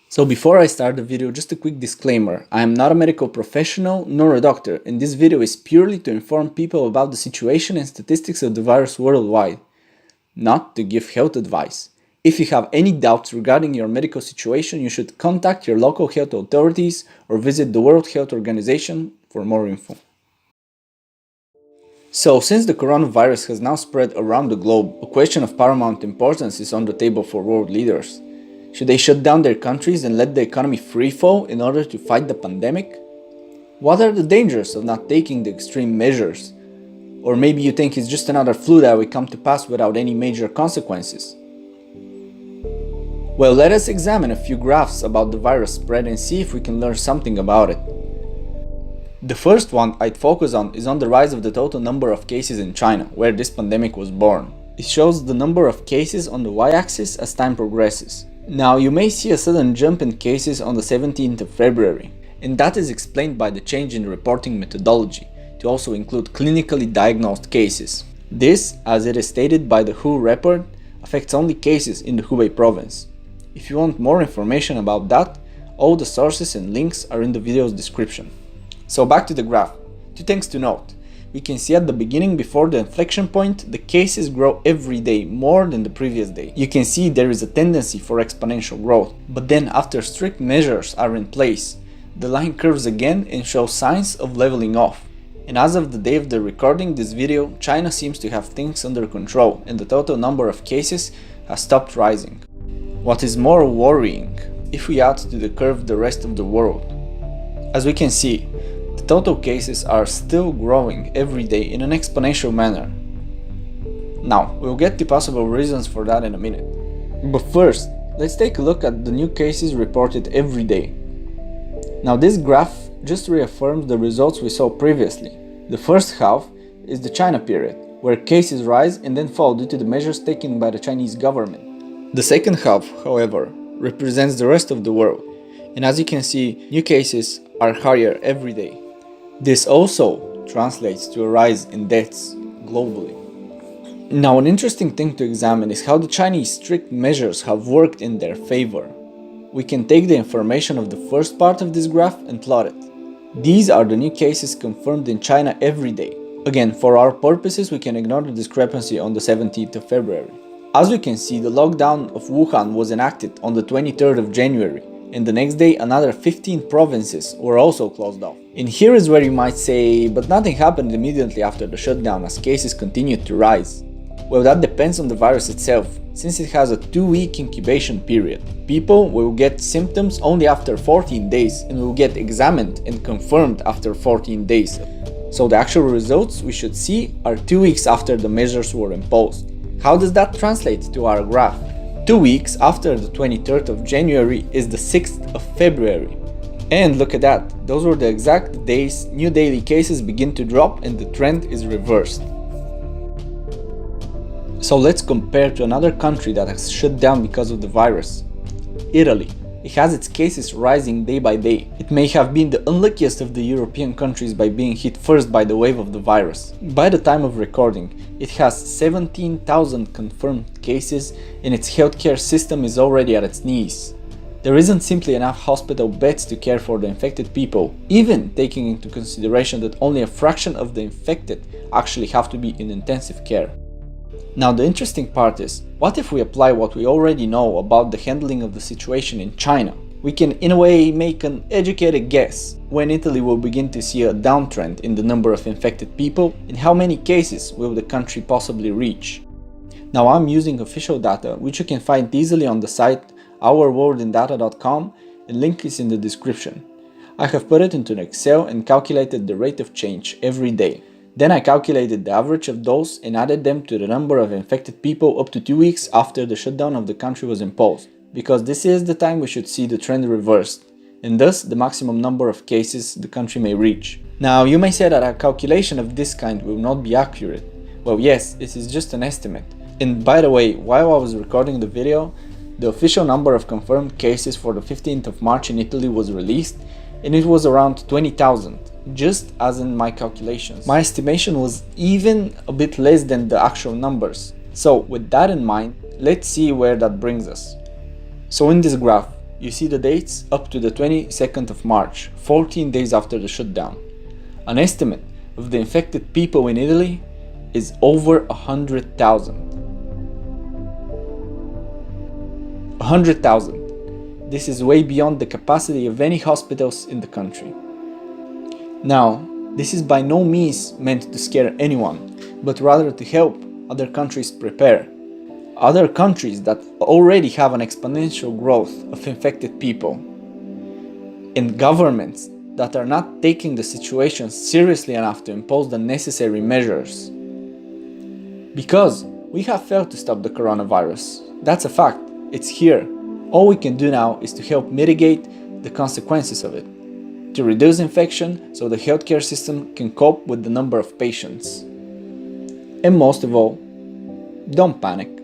So before I start the video, just a quick disclaimer. I am not a medical professional nor a doctor, and this video is purely to inform people about the situation and statistics of the virus worldwide, not to give health advice. If you have any doubts regarding your medical situation, you should contact your local health authorities or visit the World Health Organization for more info. So, since the coronavirus has now spread around the globe, a question of paramount importance is on the table for world leaders. Should they shut down their countries and let the economy freefall in order to fight the pandemic? What are the dangers of not taking the extreme measures? Or maybe you think it's just another flu that will come to pass without any major consequences? Well, let us examine a few graphs about the virus spread and see if we can learn something about it. The first one I'd focus on is on the rise of the total number of cases in China, where this pandemic was born. It shows the number of cases on the y-axis as time progresses. Now, you may see a sudden jump in cases on the 17th of February, and that is explained by the change in reporting methodology to also include clinically diagnosed cases. This, as it is stated by the WHO report, affects only cases in the Hubei province. If you want more information about that, all the sources and links are in the video's description. So back to the graph. Two things to note. We can see at the beginning, before the inflection point, the cases grow every day more than the previous day. You can see there is a tendency for exponential growth. But then after strict measures are in place, the line curves again and shows signs of leveling off. And as of the day of the recording this video, China seems to have things under control and the total number of cases has stopped rising. What is more worrying, if we add to the curve the rest of the world. As we can see, the total cases are still growing every day in an exponential manner. Now, we'll get to possible reasons for that in a minute. But first, let's take a look at the new cases reported every day. Now, this graph just reaffirms the results we saw previously. The first half is the China period, where cases rise and then fall due to the measures taken by the Chinese government. The second half, however, represents the rest of the world, and as you can see, new cases are higher every day. This also translates to a rise in deaths globally. Now, an interesting thing to examine is how the Chinese strict measures have worked in their favor. We can take the information of the first part of this graph and plot it. These are the new cases confirmed in China every day. Again, for our purposes, we can ignore the discrepancy on the 17th of February. As we can see, the lockdown of Wuhan was enacted on the 23rd of January, and the next day another 15 provinces were also closed off. And here is where you might say, but nothing happened immediately after the shutdown as cases continued to rise. Well, that depends on the virus itself, since it has a 2-week incubation period. People will get symptoms only after 14 days and will get examined and confirmed after 14 days. So the actual results we should see are 2 weeks after the measures were imposed. How does that translate to our graph? 2 weeks after the 23rd of January is the 6th of February. And look at that, those were the exact days new daily cases begin to drop and the trend is reversed. So let's compare to another country that has shut down because of the virus. Italy. It has its cases rising day by day. It may have been the unluckiest of the European countries by being hit first by the wave of the virus. By the time of recording, it has 17,000 confirmed cases and its healthcare system is already at its knees. There isn't simply enough hospital beds to care for the infected people, even taking into consideration that only a fraction of the infected actually have to be in intensive care. Now, the interesting part is, what if we apply what we already know about the handling of the situation in China? We can in a way make an educated guess when Italy will begin to see a downtrend in the number of infected people and how many cases will the country possibly reach. Now, I'm using official data, which you can find easily on the site ourworldindata.com, and link is in the description. I have put it into an Excel and calculated the rate of change every day. Then I calculated the average of those and added them to the number of infected people up to 2 weeks after the shutdown of the country was imposed, because this is the time we should see the trend reversed, and thus the maximum number of cases the country may reach. Now, you may say that a calculation of this kind will not be accurate. Well, yes, this is just an estimate. And by the way, while I was recording the video, the official number of confirmed cases for the 15th of March in Italy was released, and it was around 20,000, just as in my calculations. My estimation was even a bit less than the actual numbers. So with that in mind, let's see where that brings us. So in this graph, you see the dates up to the 22nd of March, 14 days after the shutdown. An estimate of the infected people in Italy is over 100,000. 100,000. This is way beyond the capacity of any hospitals in the country. Now, this is by no means meant to scare anyone, but rather to help other countries prepare. Other countries that already have an exponential growth of infected people, and governments that are not taking the situation seriously enough to impose the necessary measures. Because we have failed to stop the coronavirus. That's a fact. It's here. All we can do now is to help mitigate the consequences of it, to reduce infection so the healthcare system can cope with the number of patients. And most of all, don't panic.